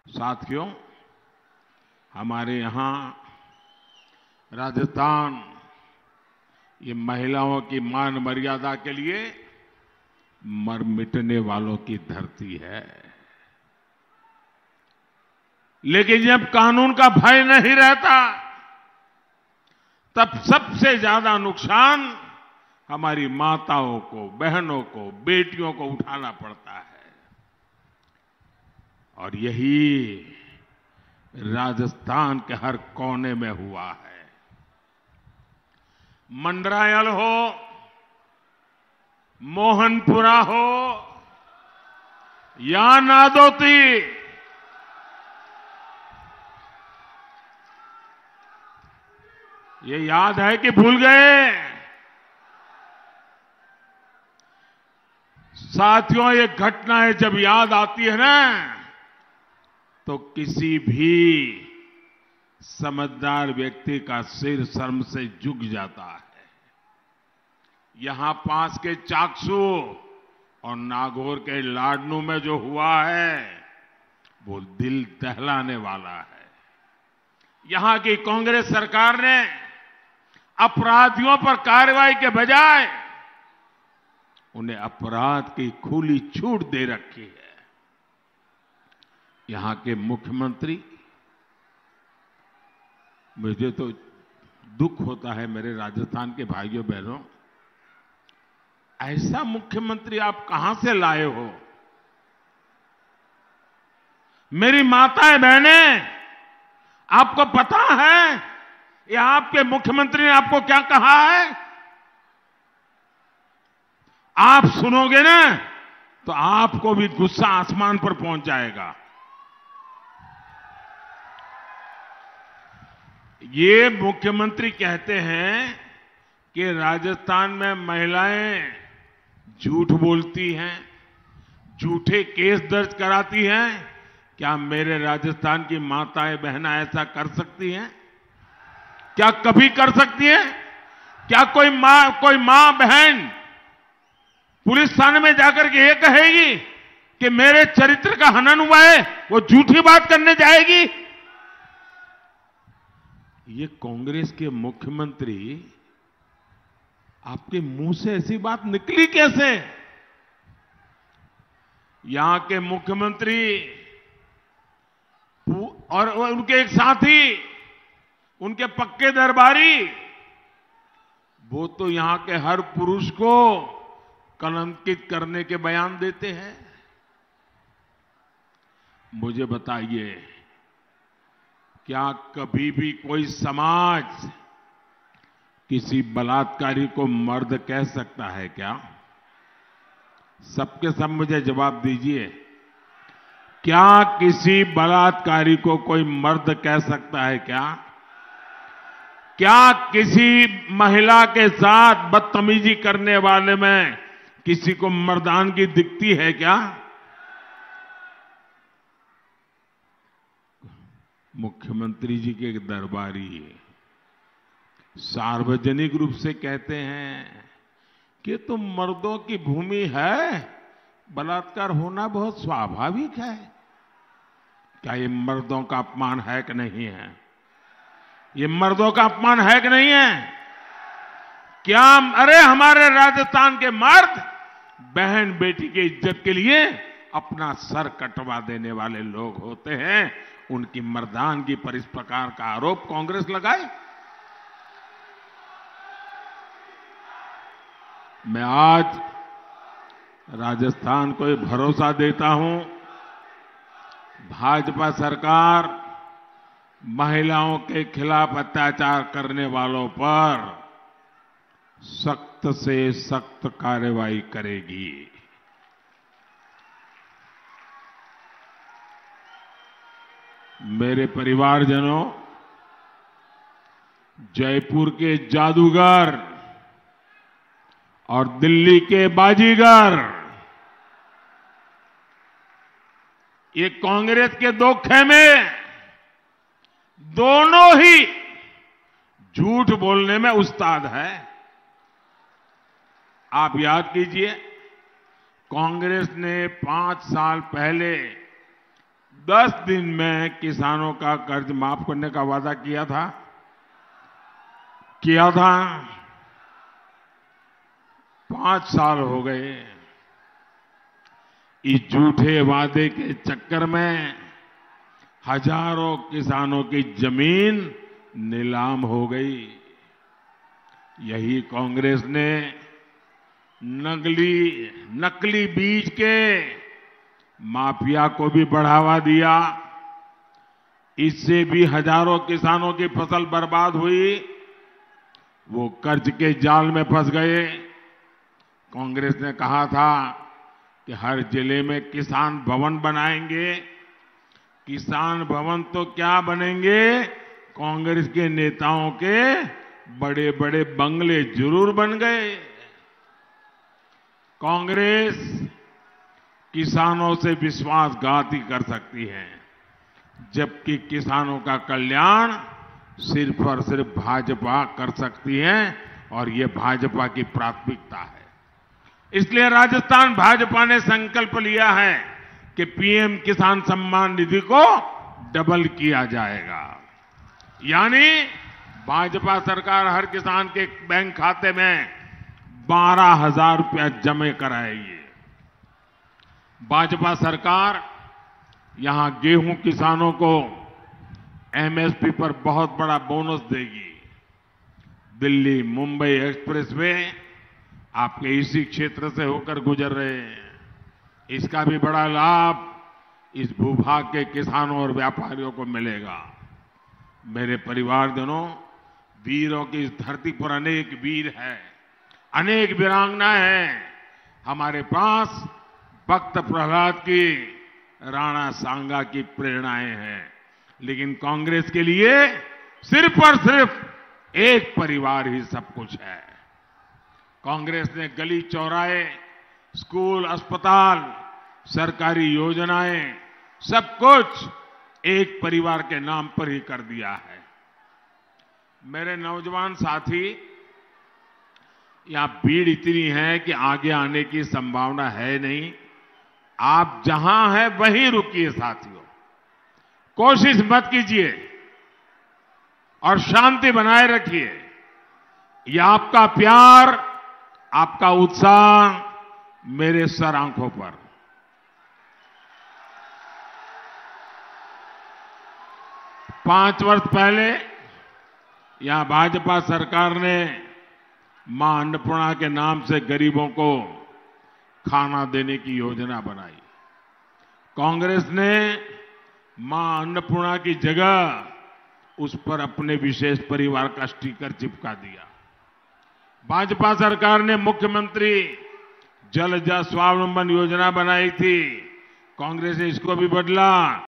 साथियों, हमारे यहां राजस्थान ये महिलाओं की मान मर्यादा के लिए मर मिटने वालों की धरती है। लेकिन जब कानून का भय नहीं रहता, तब सबसे ज्यादा नुकसान हमारी माताओं को, बहनों को, बेटियों को उठाना पड़ता है। और यही राजस्थान के हर कोने में हुआ है। मंडरायल हो, मोहनपुरा हो या नादौती, ये याद है कि भूल गए? साथियों, ये घटनाएं जब याद आती है ना, तो किसी भी समझदार व्यक्ति का सिर शर्म से झुक जाता है। यहां पास के चाकसू और नागौर के लाडनू में जो हुआ है, वो दिल दहलाने वाला है। यहां की कांग्रेस सरकार ने अपराधियों पर कार्रवाई के बजाय उन्हें अपराध की खुली छूट दे रखी है। यहां के मुख्यमंत्री, मुझे तो दुख होता है मेरे राजस्थान के भाइयों बहनों, ऐसा मुख्यमंत्री आप कहां से लाए हो? मेरी माताएं बहनें, आपको पता है ये आपके मुख्यमंत्री ने आपको क्या कहा है? आप सुनोगे ना तो आपको भी गुस्सा आसमान पर पहुंच जाएगा। ये मुख्यमंत्री कहते हैं कि राजस्थान में महिलाएं झूठ बोलती हैं, झूठे केस दर्ज कराती हैं। क्या मेरे राजस्थान की माताएं बहनें ऐसा कर सकती हैं? क्या कभी कर सकती हैं? क्या कोई मां बहन पुलिस थाने में जाकर के ये कहेगी कि मेरे चरित्र का हनन हुआ है, वो झूठी बात करने जाएगी? ये कांग्रेस के मुख्यमंत्री, आपके मुंह से ऐसी बात निकली कैसे? यहां के मुख्यमंत्री और उनके एक साथी, उनके पक्के दरबारी, वो तो यहां के हर पुरुष को कलंकित करने के बयान देते हैं। मुझे बताइए, क्या कभी भी कोई समाज किसी बलात्कारी को मर्द कह सकता है क्या? सबके सब मुझे जवाब दीजिए। क्या किसी बलात्कारी को कोई मर्द कह सकता है क्या? क्या किसी महिला के साथ बदतमीजी करने वाले में किसी को मर्दानगी दिखती है क्या? मुख्यमंत्री जी के दरबारी सार्वजनिक रूप से कहते हैं कि तो मर्दों की भूमि है, बलात्कार होना बहुत स्वाभाविक है। क्या ये मर्दों का अपमान है कि नहीं है? ये मर्दों का अपमान है कि नहीं है? क्या अरे हमारे राजस्थान के मर्द बहन बेटी की इज्जत के लिए अपना सर कटवा देने वाले लोग होते हैं, उनकी मर्दानगी पर इस प्रकार का आरोप कांग्रेस लगाए? मैं आज राजस्थान को भरोसा देता हूं, भाजपा सरकार महिलाओं के खिलाफ अत्याचार करने वालों पर सख्त से सख्त कार्रवाई करेगी। मेरे परिवारजनों, जयपुर के जादूगर और दिल्ली के बाजीगर, ये कांग्रेस के दो खेमे, दोनों ही झूठ बोलने में उस्ताद है। आप याद कीजिए, कांग्रेस ने 5 साल पहले 10 दिन में किसानों का कर्ज माफ करने का वादा किया था। 5 साल हो गए। इस झूठे वादे के चक्कर में हजारों किसानों की जमीन नीलाम हो गई। यही कांग्रेस ने नकली बीज के माफिया को भी बढ़ावा दिया। इससे भी हजारों किसानों की फसल बर्बाद हुई। वो कर्ज के जाल में फंस गए। कांग्रेस ने कहा था कि हर जिले में किसान भवन बनाएंगे। किसान भवन तो क्या बनेंगे, कांग्रेस के नेताओं के बड़े बड़े बंगले जरूर बन गए। कांग्रेस किसानों से विश्वासघात ही कर सकती है, जबकि किसानों का कल्याण सिर्फ और सिर्फ भाजपा कर सकती है, और ये भाजपा की प्राथमिकता है। इसलिए राजस्थान भाजपा ने संकल्प लिया है कि पीएम किसान सम्मान निधि को डबल किया जाएगा। यानी भाजपा सरकार हर किसान के बैंक खाते में 12,000 रुपया जमा कराएगी। भाजपा सरकार यहां गेहूं किसानों को एमएसपी पर बहुत बड़ा बोनस देगी। दिल्ली मुंबई एक्सप्रेसवे आपके इसी क्षेत्र से होकर गुजर रहे हैं। इसका भी बड़ा लाभ इस भूभाग के किसानों और व्यापारियों को मिलेगा। मेरे परिवारजनों, वीरों की इस धरती पर अनेक वीर हैं, अनेक वीरांगनाएं हैं। हमारे पास भक्त प्रहलाद की, राणा सांगा की प्रेरणाएं हैं। लेकिन कांग्रेस के लिए सिर्फ और सिर्फ एक परिवार ही सब कुछ है। कांग्रेस ने गली चौराहे, स्कूल, अस्पताल, सरकारी योजनाएं, सब कुछ एक परिवार के नाम पर ही कर दिया है। मेरे नौजवान साथी, यहां भीड़ इतनी है कि आगे आने की संभावना है नहीं। आप जहां हैं वहीं रुकिए साथियों, कोशिश मत कीजिए और शांति बनाए रखिए। यह आपका प्यार, आपका उत्साह मेरे सर आंखों पर। पांच वर्ष पहले यहां भाजपा सरकार ने मां अन्नपूर्णा के नाम से गरीबों को खाना देने की योजना बनाई। कांग्रेस ने मां अन्नपूर्णा की जगह उस पर अपने विशेष परिवार का स्टिकर चिपका दिया। भाजपा सरकार ने मुख्यमंत्री जल स्वावलंबन योजना बनाई थी। कांग्रेस ने इसको भी बदला